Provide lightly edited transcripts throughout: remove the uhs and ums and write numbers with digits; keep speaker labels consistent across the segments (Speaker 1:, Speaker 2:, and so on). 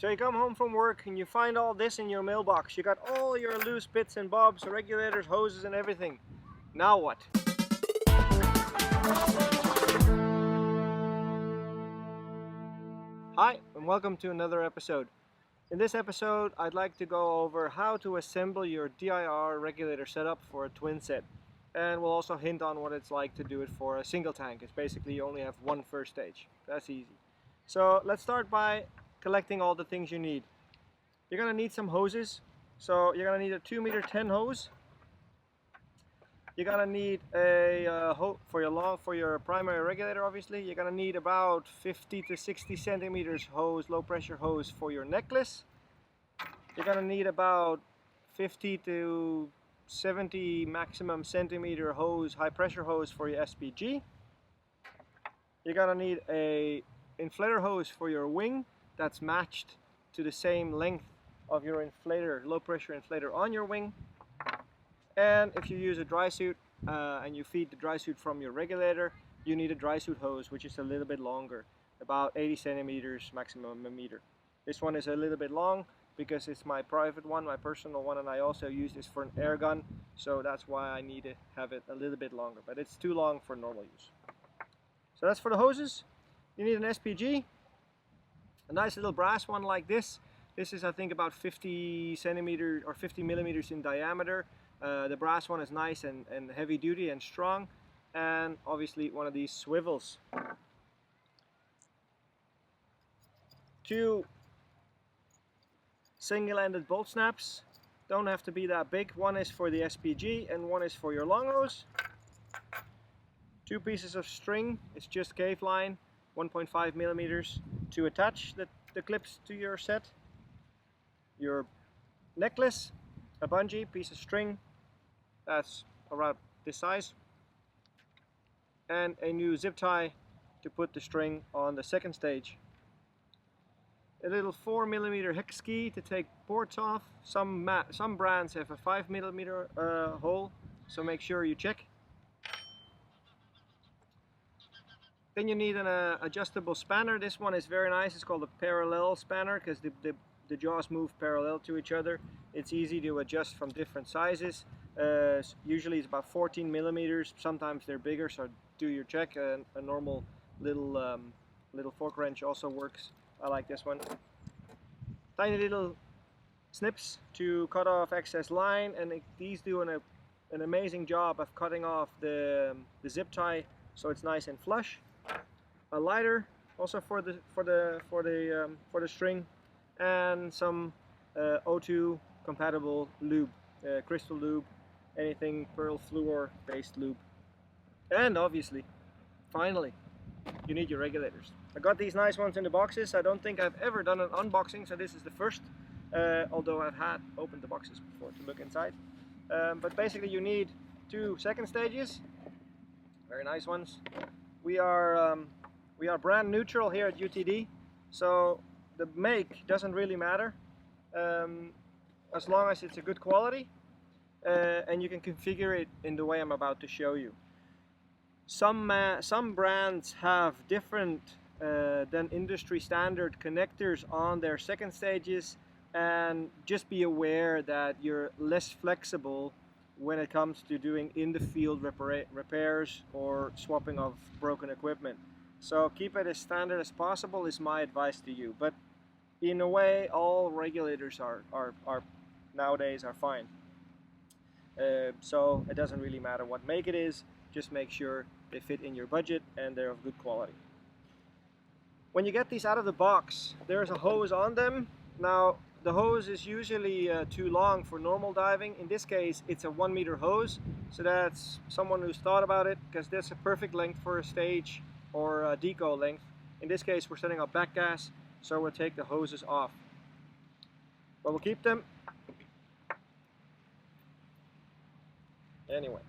Speaker 1: So you come home from work and you find all this in your mailbox. You got all your loose bits and bobs, regulators, hoses and everything. Now what? Hi and welcome to another episode. In this episode I'd like to go over how to assemble your DIR regulator setup for a twin set. And we'll also hint on what it's like to do it for a single tank. It's basically you only have one first stage. That's easy. So let's start by collecting all the things you need. You're gonna need some hoses. So you're gonna need a 2m10 hose. You're gonna need a hose for your primary regulator. Obviously, you're gonna need about 50 to 60 centimeters hose, low pressure hose for your necklace. You're gonna need about 50 to 70 maximum centimeter hose, high pressure hose for your SPG. You're gonna need a inflator hose for your wing that's matched to the same length of your inflator, low pressure inflator on your wing. And if you use a dry suit and you feed the dry suit from your regulator, you need a dry suit hose, which is a little bit longer, about 80 centimeters, maximum a meter. This one is a little bit long because it's my private one, my personal one, and I also use this for an air gun, so that's why I need to have it a little bit longer, but it's too long for normal use. So that's for the hoses. You need an SPG, a nice little brass one like this. This is, I think, about 50 centimeters or 50 millimeters in diameter. The brass one is nice and heavy duty and strong, and obviously one of these swivels. 2 single-ended bolt snaps, don't have to be that big. One is for the SPG and one is for your long hose. 2 pieces of string, it's just cave line, 1.5 millimeters to attach the clips to your set. Your necklace, a bungee, piece of string, that's around this size, and a new zip tie to put the string on the second stage. A little 4 millimeter hex key to take ports off. Some brands have a 5 millimeter hole, so make sure you check. Then you need an adjustable spanner. This one is very nice. It's called a parallel spanner because the jaws move parallel to each other. It's easy to adjust from different sizes. Usually it's about 14 millimeters. Sometimes they're bigger, so do your check. A normal little fork wrench also works. I like this one. Tiny little snips to cut off excess line, and these do an amazing job of cutting off the zip tie, so it's nice and flush. A lighter also for the string, and some O2 compatible lube, crystal lube, anything pearl fluor based lube. And obviously, finally, you need your regulators. I got these nice ones in the boxes. I don't think I've ever done an unboxing, so this is the first, although I've had opened the boxes before to look inside. But basically you need 2 second stages, very nice ones. We are brand neutral here at UTD, so the make doesn't really matter, as long as it's a good quality, and you can configure it in the way I'm about to show you. Some brands have different than industry standard connectors on their second stages, and just be aware that you're less flexible when it comes to doing in the field repairs or swapping of broken equipment. So keep it as standard as possible is my advice to you. But in a way, all regulators are nowadays are fine. So it doesn't really matter what make it is. Just make sure they fit in your budget and they're of good quality. When you get these out of the box, there's a hose on them. Now the hose is usually too long for normal diving. In this case it's a 1 meter hose, so that's someone who's thought about it, because that's a perfect length for a stage or a deco length. In this case we're setting up back gas, so we'll take the hoses off, but we'll keep them anyway.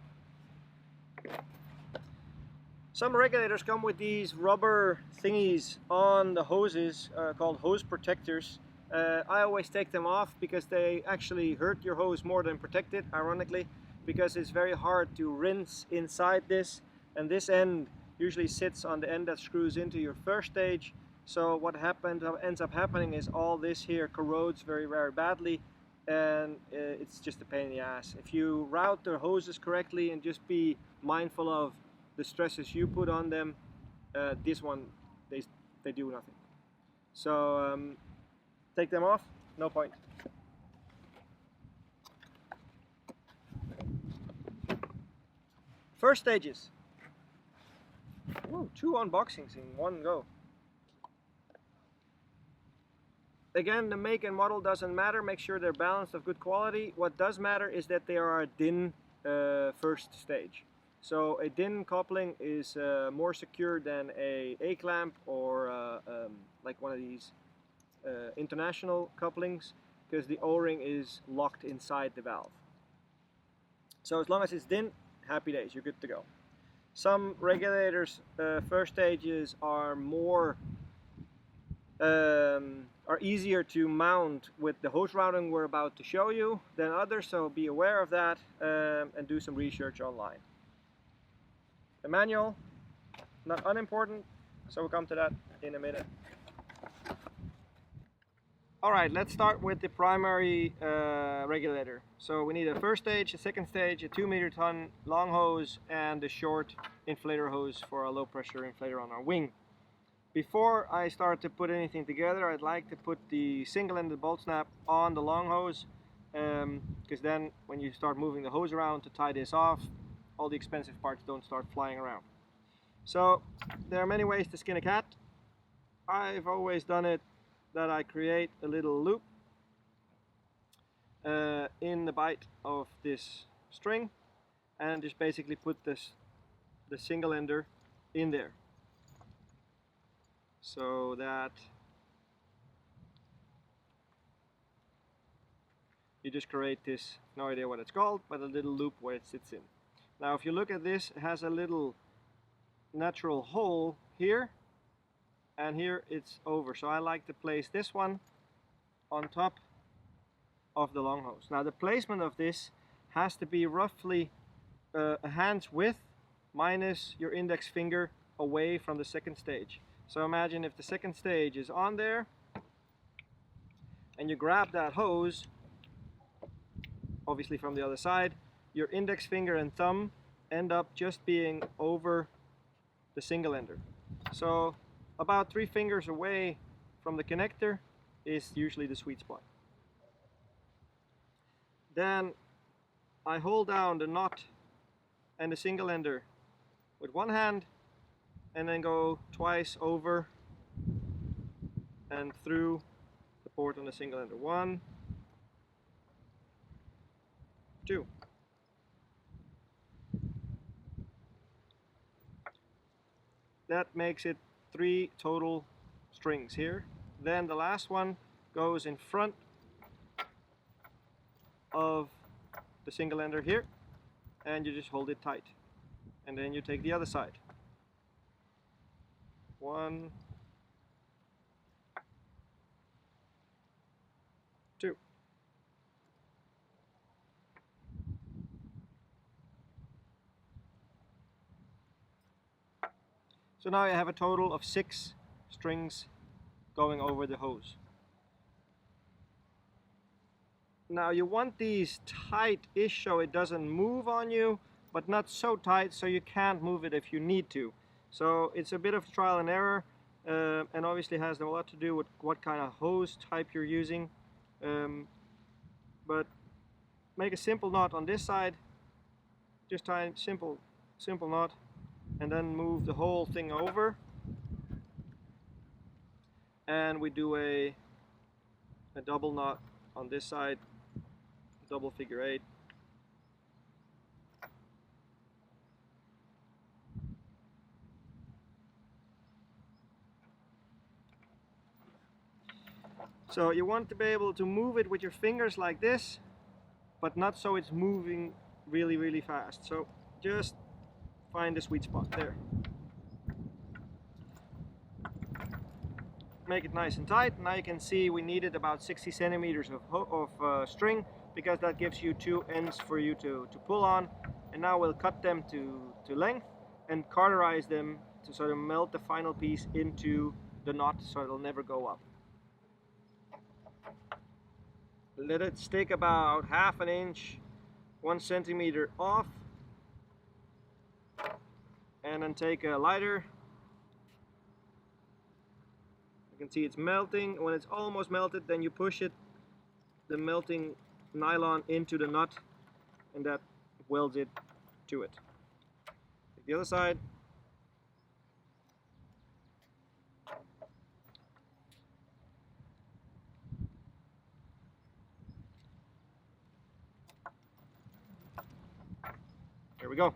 Speaker 1: Some regulators come with these rubber thingies on the hoses called hose protectors. I always take them off because they actually hurt your hose more than protect it, ironically, because it's very hard to rinse inside this, and this end usually sits on the end that screws into your first stage, So what ends up happening is all this here corrodes very badly, and it's just a pain in the ass. If you route the hoses correctly and just be mindful of the stresses you put on them, this one, they do nothing. So take them off, no point. First stages. Ooh, 2 unboxings in one go. Again, the make and model doesn't matter. Make sure they're balanced of good quality. What does matter is that they are a DIN first stage. So a DIN coupling is more secure than a A-clamp or like one of these international couplings, because the O-ring is locked inside the valve. So as long as it's DIN, happy days, you're good to go. Some regulators first stages are more are easier to mount with the hose routing we're about to show you than others, so be aware of that and do some research online. The manual, not unimportant, so we'll come to that in a minute. Alright, let's start with the primary regulator. So we need a first stage, a second stage, a 2 meter ton long hose, and a short inflator hose for a low pressure inflator on our wing. Before I start to put anything together, I'd like to put the single-ended bolt snap on the long hose, because then when you start moving the hose around to tie this off, all the expensive parts don't start flying around. So there are many ways to skin a cat. I've always done it that I create a little loop in the bite of this string and just basically put the single ender in there, so that you just create this, no idea what it's called, but a little loop where it sits in. Now if you look at this, it has a little natural hole here, and here it's over. So I like to place this one on top of the long hose. Now the placement of this has to be roughly a hand's width minus your index finger away from the second stage. So imagine if the second stage is on there and you grab that hose, obviously from the other side, your index finger and thumb end up just being over the single ender. So about 3 fingers away from the connector is usually the sweet spot. Then I hold down the knot and the single ender with one hand and then go twice over and through the port on the single ender. 1, 2. That makes it 3 total strings here. Then the last one goes in front of the single ender here, and you just hold it tight. And then you take the other side. 1, 2. So now you have a total of 6 strings going over the hose. Now you want these tight-ish so it doesn't move on you, but not so tight so you can't move it if you need to. So it's a bit of trial and error, and obviously has a lot to do with what kind of hose type you're using. But make a simple knot on this side, just tie a simple knot, and then move the whole thing over, and we do a double knot on this side, double figure 8. So you want to be able to move it with your fingers like this, but not so it's moving really fast. So just find the sweet spot there. Make it nice and tight. Now you can see we needed about 60 centimeters of string, because that gives you 2 ends for you to pull on. And now we'll cut them to length and cauterize them to sort of melt the final piece into the knot so it'll never go up. Let it stick about 1/2 inch, 1 centimeter off, and then take a lighter. You can see it's melting. When it's almost melted, then you push it, the melting nylon, into the nut, and that welds it to it. Take the other side. There we go.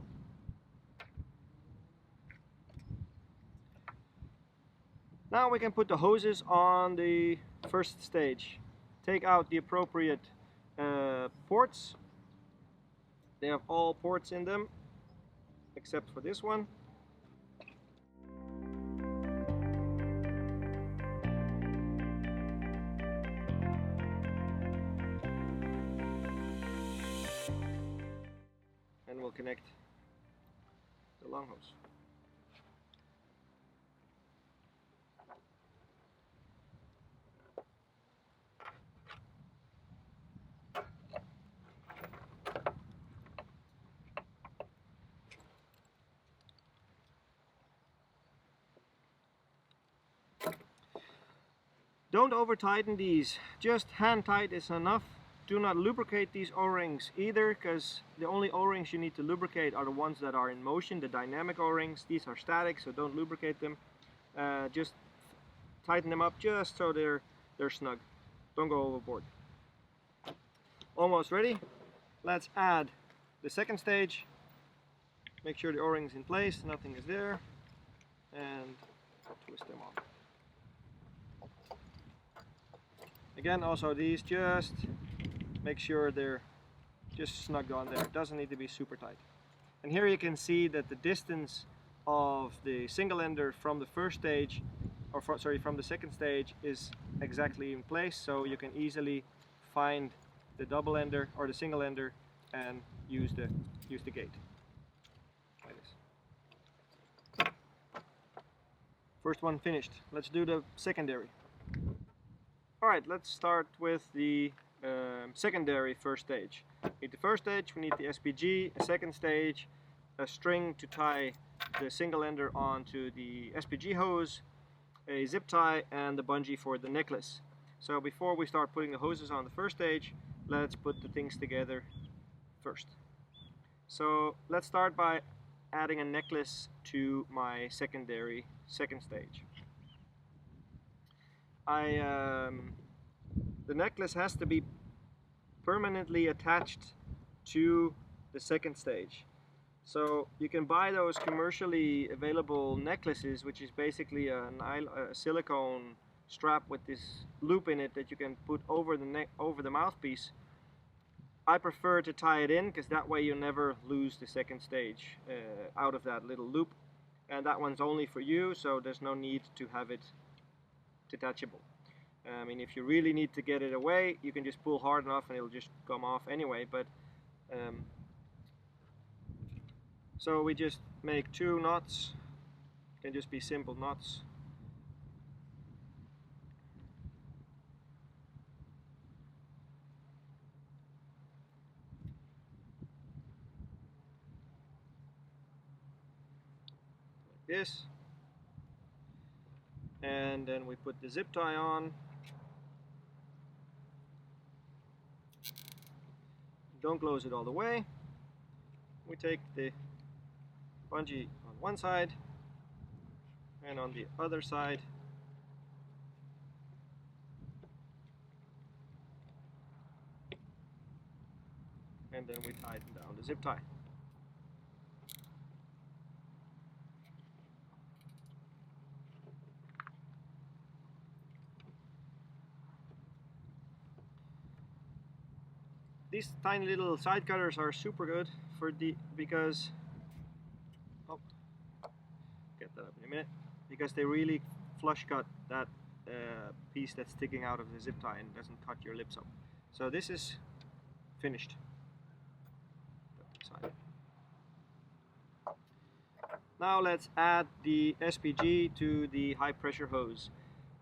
Speaker 1: Now we can put the hoses on the first stage. Take out the appropriate ports. They have all ports in them, except for this one. And we'll connect the long hose. Don't over tighten these, just hand tight is enough. Do not lubricate these O-rings either, because the only O-rings you need to lubricate are the ones that are in motion, the dynamic O-rings. These are static, so don't lubricate them. Just tighten them up just so they're snug. Don't go overboard. Almost ready. Let's add the second stage. Make sure the O-ring's in place, nothing is there, and twist them off. Again, also these, just make sure they're just snug on there. It doesn't need to be super tight. And here you can see that the distance of the single ender from the first stage, or from the second stage, is exactly in place, so you can easily find the double ender or the single ender and use the gate like this. First one finished. Let's do the secondary. Alright, let's start with the secondary first stage. We need the first stage, we need the SPG, a second stage, a string to tie the single ender onto the SPG hose, a zip tie, and the bungee for the necklace. So before we start putting the hoses on the first stage, let's put the things together first. So let's start by adding a necklace to my second stage. The necklace has to be permanently attached to the second stage. So you can buy those commercially available necklaces, which is basically a silicone strap with this loop in it that you can put over the mouthpiece. I prefer to tie it in, because that way you never lose the second stage out of that little loop. And that one's only for you, so there's no need to have it detachable. I mean, if you really need to get it away, you can just pull hard enough and it'll just come off anyway. But so we just make 2 knots. Can just be simple knots. Like this. And then we put the zip tie on. Don't close it all the way. We take the bungee on one side and on the other side. And then we tighten down the zip tie. These tiny little side cutters are super good because get that up in a minute, because they really flush cut that piece that's sticking out of the zip tie and doesn't cut your lips up. So this is finished. Now let's add the SPG to the high pressure hose.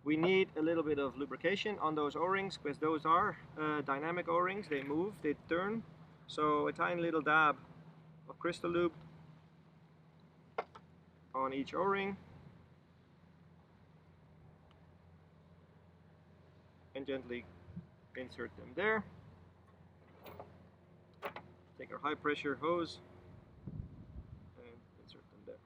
Speaker 1: We need a little bit of lubrication on those O-rings because those are dynamic O-rings. They move, they turn. So a tiny little dab of crystal lube on each O-ring and gently insert them there. Take our high pressure hose and insert them there.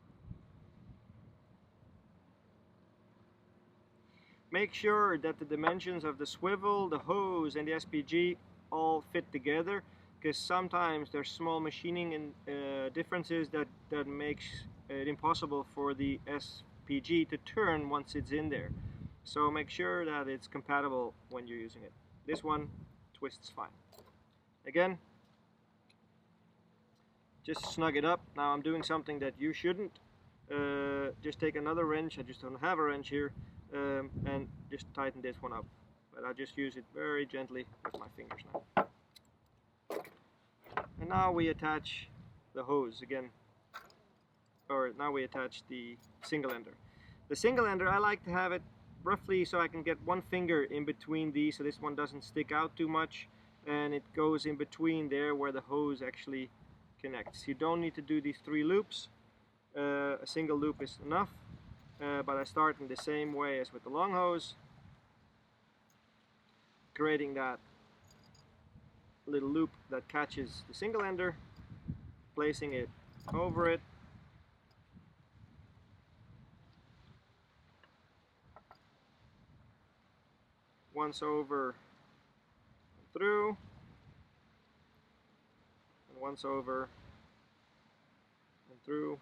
Speaker 1: Make sure that the dimensions of the swivel, the hose and the SPG all fit together, because sometimes there's small machining and differences that makes it impossible for the SPG to turn once it's in there. So make sure that it's compatible when you're using it. This one twists fine. Again, just snug it up. Now I'm doing something that you shouldn't. Just take another wrench. I just don't have a wrench here, and just tighten this one up. But I'll just use it very gently with my fingers now. And now we attach the hose again, or now we attach the single ender. The single ender, I like to have it roughly so I can get one finger in between these, so this one doesn't stick out too much, and it goes in between there where the hose actually connects. You don't need to do these 3 loops. A single loop is enough, but I start in the same way as with the long hose, creating that little loop that catches the single ender, placing it over it, once over and through, and once over and through.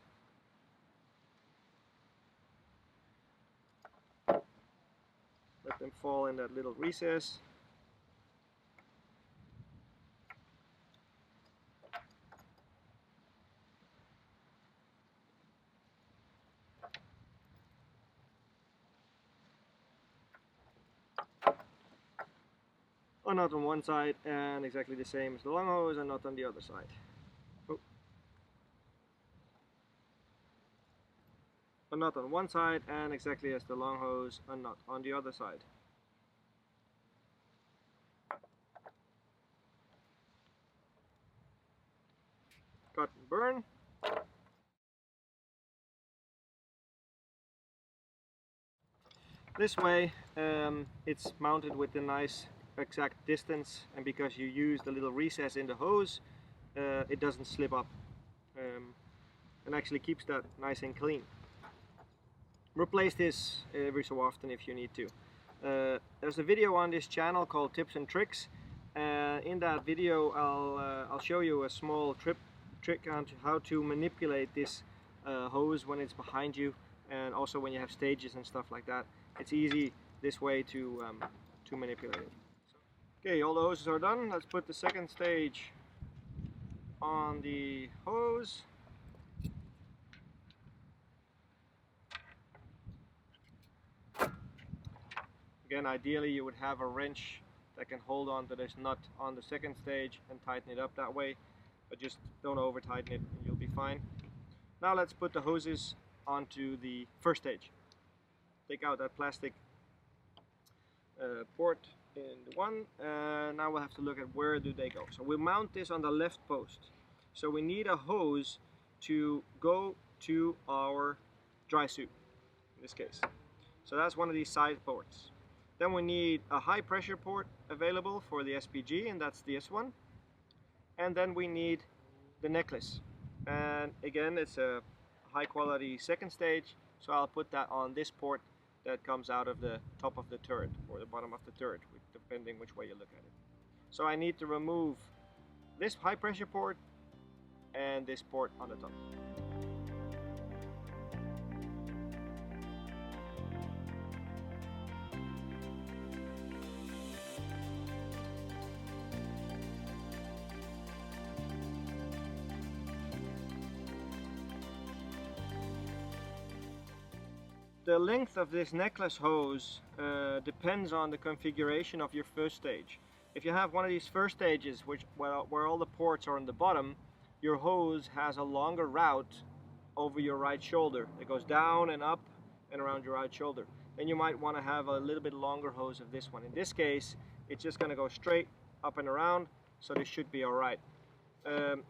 Speaker 1: Let them fall in that little recess. A knot on one side and exactly the same as the long hose, and knot on the other side. Oh. A knot on one side and exactly as the long hose, a knot on the other side. Cut and burn. This way it's mounted with a nice exact distance, and because you use the little recess in the hose, it doesn't slip up, and actually keeps that nice and clean. Replace this every so often if you need to. There's a video on this channel called Tips and Tricks. In that video I'll show you a small trick on how to manipulate this hose when it's behind you, and also when you have stages and stuff like that. It's easy this way to manipulate it. Okay, all the hoses are done. Let's put the second stage on the hose. Again, ideally you would have a wrench that can hold on to this nut on the second stage and tighten it up that way, but just don't over tighten it and you'll be fine. Now let's put the hoses onto the first stage. Take out that plastic port in the one. Now we'll have to look at where do they go. So we'll mount this on the left post. So we need a hose to go to our dry suit in this case. So that's one of these side ports. Then we need a high pressure port available for the SPG, and that's this one. And then we need the necklace. And again, it's a high quality second stage, so I'll put that on this port that comes out of the top of the turret or the bottom of the turret, depending which way you look at it. So I need to remove this high pressure port and this port on the top. The length of this necklace hose depends on the configuration of your first stage. If you have one of these first stages where all the ports are on the bottom, your hose has a longer route over your right shoulder. It goes down and up and around your right shoulder. Then you might want to have a little bit longer hose of this one. In this case, it's just going to go straight up and around, so this should be alright.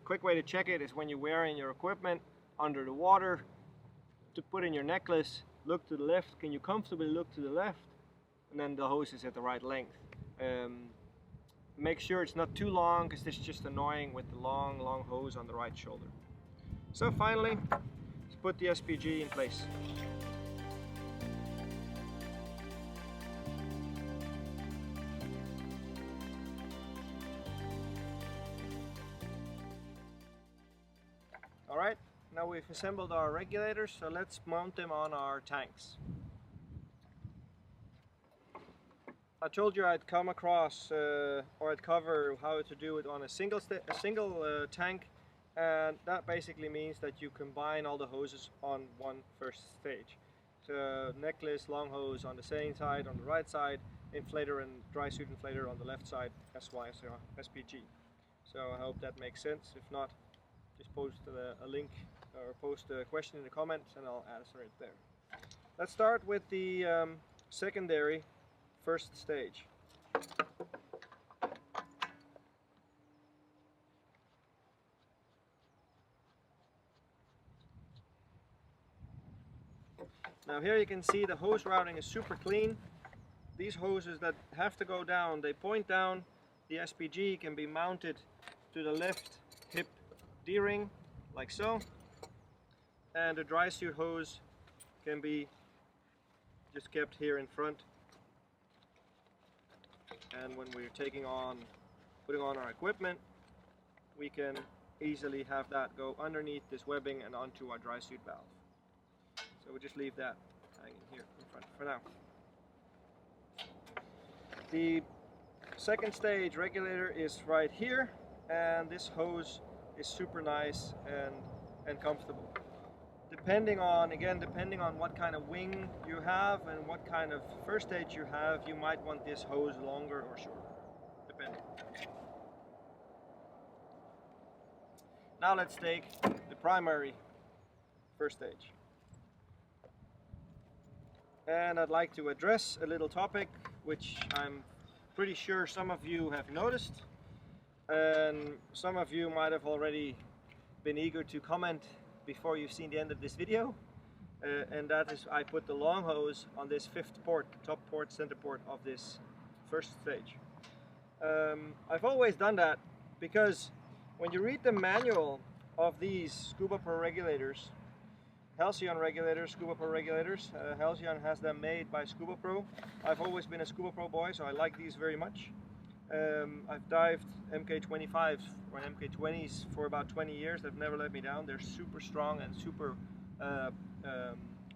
Speaker 1: Quick way to check it is when you're wearing your equipment under the water, to put in your necklace, look to the left. Can you comfortably look to the left? And then the hose is at the right length. Make sure it's not too long, because this is just annoying with the long hose on the right shoulder. So finally, let's put the SPG in place. Alright, now we've assembled our regulators, so let's mount them on our tanks. I told you I'd come across, or I'd cover how to do it on a single tank, and that basically means that you combine all the hoses on one first stage. So necklace, long hose on the same side, on the right side, inflator and dry suit inflator on the left side, SY, so SPG. So I hope that makes sense. If not, just post a link or post a question in the comments and I'll answer it there. Let's start with the secondary first stage. Now here you can see the hose routing is super clean. These hoses that have to go down, they point down. The SPG can be mounted to the left hip D-ring, like so. And the dry suit hose can be just kept here in front. And when we're putting on our equipment, we can easily have that go underneath this webbing and onto our dry suit valve. So we'll just leave that hanging here in front for now. The second stage regulator is right here, and this hose is super nice and comfortable. Depending on what kind of wing you have and what kind of first stage you have, you might want this hose longer or shorter, depending. Now let's take the primary first stage. And I'd like to address a little topic which I'm pretty sure some of you have noticed, and some of you might have already been eager to comment before you've seen the end of this video, and that is I put the long hose on this fifth port, top port, center port of this first stage. I've always done that because when you read the manual of these Scuba Pro regulators, Halcyon regulators, Scuba Pro regulators, Halcyon has them made by Scuba Pro. I've always been a Scuba Pro boy, so I like these very much. I've dived MK25s or MK20s for about 20 years. They've never let me down. They're super strong and super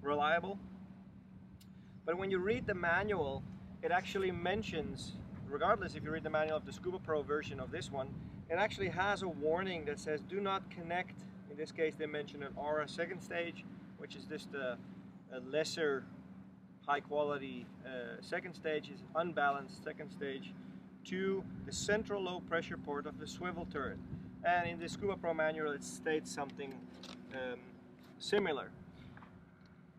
Speaker 1: reliable. But when you read the manual, it actually mentions, regardless if you read the manual of the Scuba Pro version of this one, it actually has a warning that says do not connect. In this case they mention an Aura second stage, which is just a lesser high quality second stage, is unbalanced second stage, to the central low pressure port of the swivel turret. And in the Scuba Pro manual it states something similar.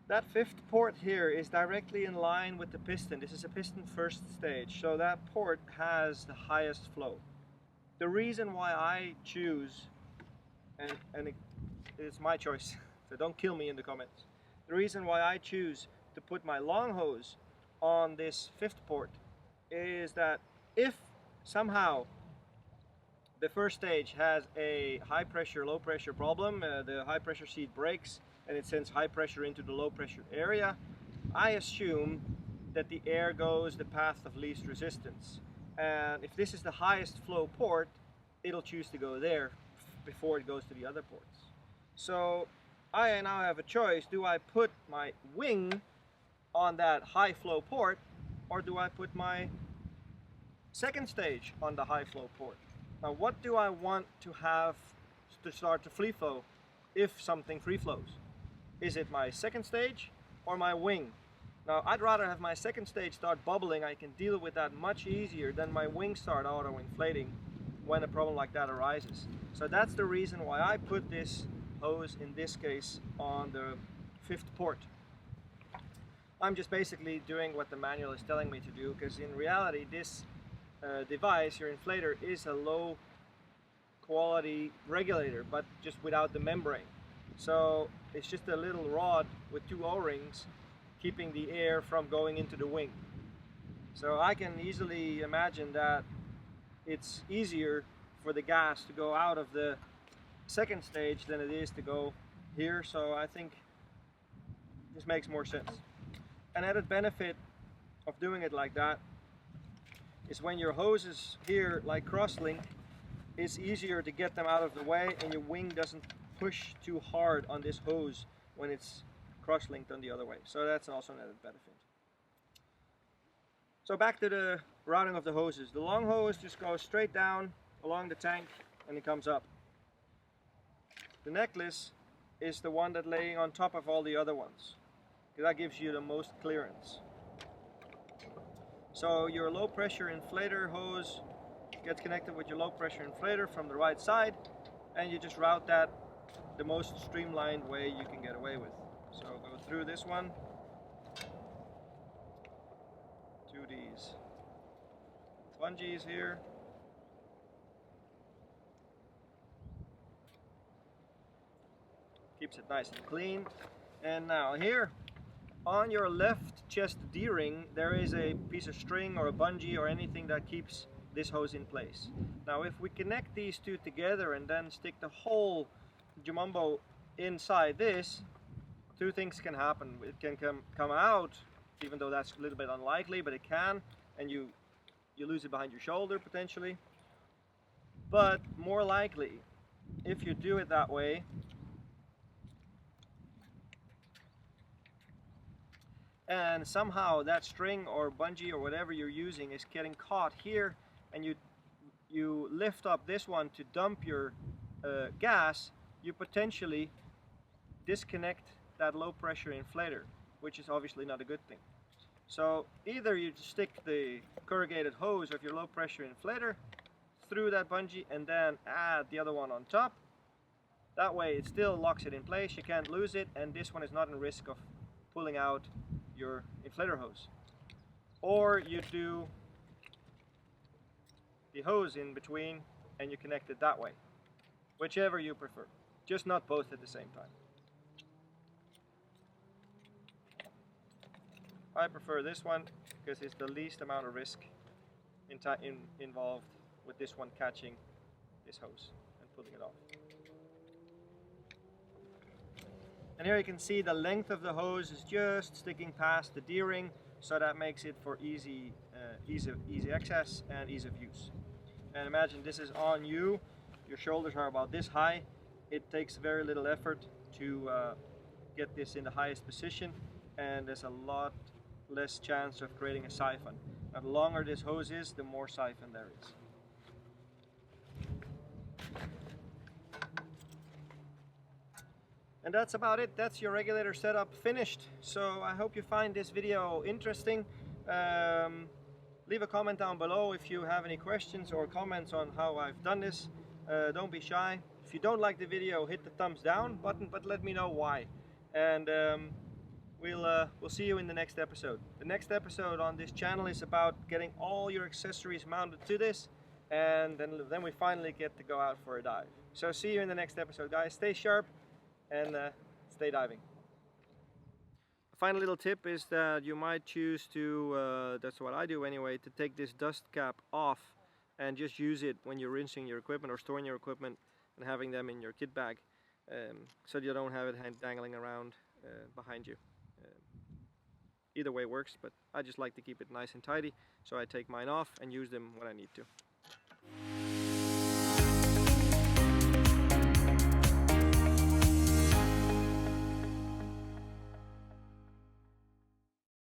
Speaker 1: That fifth port here is directly in line with the piston. This is a piston first stage, so that port has the highest flow. The reason why I choose, and it's my choice, so don't kill me in the comments. The reason why I choose to put my long hose on this fifth port is that if somehow the first stage has a high pressure, low pressure problem, the high pressure seat breaks and it sends high pressure into the low pressure area, I assume that the air goes the path of least resistance. And if this is the highest flow port, it'll choose to go there before it goes to the other ports. So I now have a choice. Do I put my wing on that high flow port, or do I put my second stage on the high flow port? Now what do I want to have to start the free flow if something free flows? Is it my second stage or my wing? Now I'd rather have my second stage start bubbling. I can deal with that much easier than my wing start auto inflating when a problem like that arises. So that's the reason why I put this hose, in this case on the 5th port. I'm just basically doing what the manual is telling me to do, because in reality this device, your inflator, is a low quality regulator, but just without the membrane. So it's just a little rod with 2 O-rings keeping the air from going into the wing. So I can easily imagine that it's easier for the gas to go out of the 2nd stage than it is to go here. So I think this makes more sense. An added benefit of doing it like that is when your hoses here, like cross-link, it's easier to get them out of the way, and your wing doesn't push too hard on this hose when it's cross-linked on the other way. So that's also an added benefit. So back to the routing of the hoses. The long hose just goes straight down along the tank and it comes up. The necklace is the one that's laying on top of all the other ones, because that gives you the most clearance. So your low pressure inflator hose gets connected with your low pressure inflator from the right side, and you just route that the most streamlined way you can get away with. So go through this one to these bungees here. Keeps it nice and clean. And now here on your left chest D-ring there is a piece of string or a bungee or anything that keeps this hose in place. Now if we connect these two together and then stick the whole jumbo inside this, 2 things can happen. It can come out, even though that's a little bit unlikely, but it can, and you lose it behind your shoulder potentially. But more likely, if you do it that way, and somehow that string or bungee or whatever you're using is getting caught here, and you lift up this one to dump your gas, you potentially disconnect that low pressure inflator, which is obviously not a good thing. So either you stick the corrugated hose of your low pressure inflator through that bungee and then add the other one on top. That way it still locks it in place, you can't lose it, and this one is not in risk of pulling out your inflator hose. Or you do the hose in between and you connect it that way. Whichever you prefer, just not both at the same time. I prefer this one because it's the least amount of risk involved with this one catching this hose and pulling it off. And here you can see the length of the hose is just sticking past the D-ring, so that makes it for easy access and ease of use. And imagine this is on you, your shoulders are about this high. It takes very little effort to get this in the highest position, and there's a lot less chance of creating a siphon. Now, the longer this hose is, the more siphon there is. And that's about it. That's your regulator setup finished. So I hope you find this video interesting. Leave a comment down below if you have any questions or comments on how I've done this. Don't be shy. If you don't like the video, hit the thumbs down button, but let me know why. And we'll see you in the next episode. The next episode on this channel is about getting all your accessories mounted to this, and then we finally get to go out for a dive. So see you in the next episode, guys. Stay sharp and stay diving. A final little tip is that you might choose to, that's what I do anyway, to take this dust cap off and just use it when you're rinsing your equipment or storing your equipment and having them in your kit bag, so you don't have it dangling around behind you. Either way works, but I just like to keep it nice and tidy, so I take mine off and use them when I need to.